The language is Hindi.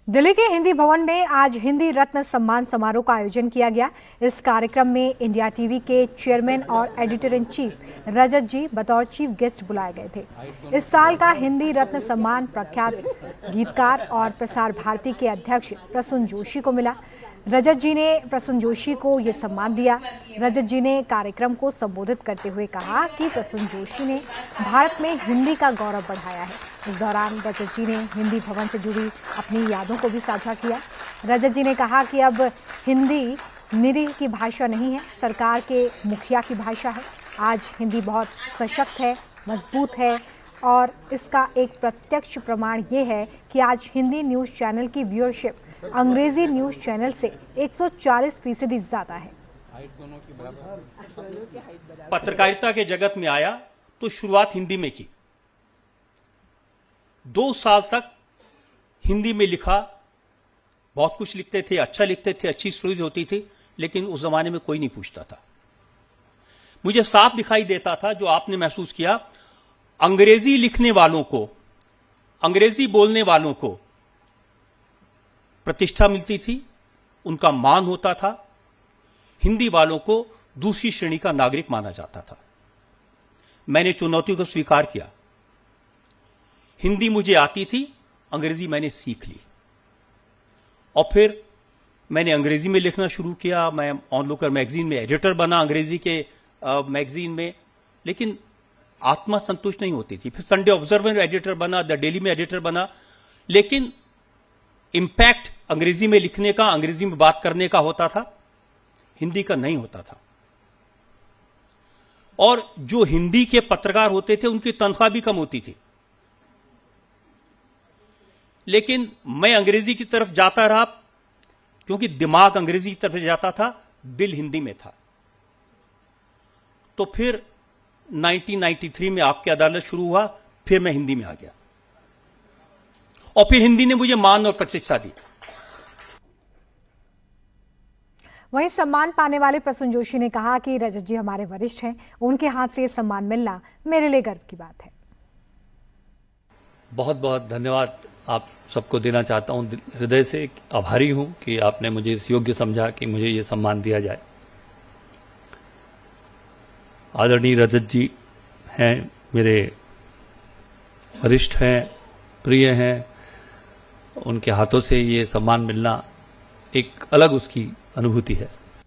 दिल्ली के हिंदी भवन में आज हिंदी रत्न सम्मान समारोह का आयोजन किया गया। इस कार्यक्रम में इंडिया टीवी के चेयरमैन और एडिटर इन चीफ रजत जी बतौर चीफ गेस्ट बुलाए गए थे। इस साल का हिंदी रत्न सम्मान प्रख्यात गीतकार और प्रसार भारती के अध्यक्ष प्रसून जोशी को मिला। रजत जी ने प्रसून जोशी को ये सम्मान दिया। रजत जी ने कार्यक्रम को संबोधित करते हुए कहा कि प्रसून जोशी ने भारत में हिंदी का गौरव बढ़ाया है। इस दौरान रजत जी ने हिंदी भवन से जुड़ी अपनी यादों को भी साझा किया। रजत जी ने कहा कि अब हिंदी निरीह की भाषा नहीं है, सरकार के मुखिया की भाषा है। आज हिंदी बहुत सशक्त है, मजबूत है और इसका एक प्रत्यक्ष प्रमाण ये है कि आज हिंदी न्यूज़ चैनल की व्यूअरशिप अंग्रेजी न्यूज़ चैनल से 140% ज्यादा है। पत्रकारिता के जगत में आया तो शुरुआत हिंदी में की। 2 साल तक हिंदी में लिखा, बहुत कुछ लिखते थे, अच्छा लिखते थे, अच्छी स्टोरीज होती थी, लेकिन उस जमाने में कोई नहीं पूछता था। मुझे साफ दिखाई देता था, जो आपने महसूस किया, अंग्रेजी लिखने वालों को, अंग्रेजी बोलने वालों को प्रतिष्ठा मिलती थी, उनका मान होता था। हिंदी वालों को दूसरी श्रेणी का नागरिक माना जाता था। मैंने चुनौती को स्वीकार किया। हिंदी मुझे आती थी, अंग्रेजी मैंने सीख ली और फिर मैंने अंग्रेजी में लिखना शुरू किया। मैं ऑनलुकर मैगजीन में एडिटर बना, अंग्रेजी के मैगजीन में, लेकिन आत्मा संतुष्ट नहीं होती थी। फिर संडे ऑब्जर्वर में एडिटर बना, द डेली में एडिटर बना, लेकिन इंपैक्ट अंग्रेजी में लिखने का, अंग्रेजी में बात करने का होता था, हिंदी का नहीं होता था। और जो हिंदी के पत्रकार होते थे उनकी तनख्वाह भी कम होती थी, लेकिन मैं अंग्रेजी की तरफ जाता रहा क्योंकि दिमाग अंग्रेजी की तरफ जाता था, दिल हिंदी में था। तो फिर 1993 में आपकी अदालत शुरू हुआ, फिर मैं हिंदी में आ गया और फिर हिंदी ने मुझे मान और प्रतिष्ठा दी। वहीं सम्मान पाने वाले प्रसून जोशी ने कहा कि रजत जी हमारे वरिष्ठ हैं, उनके हाथ से सम्मान मिलना मेरे लिए गर्व की बात है। बहुत बहुत धन्यवाद आप सबको देना चाहता हूं, हृदय से आभारी हूं कि आपने मुझे इस योग्य समझा कि मुझे ये सम्मान दिया जाए। आदरणीय रजत जी हैं, मेरे वरिष्ठ हैं, प्रिय हैं, उनके हाथों से ये सम्मान मिलना एक अलग उसकी अनुभूति है।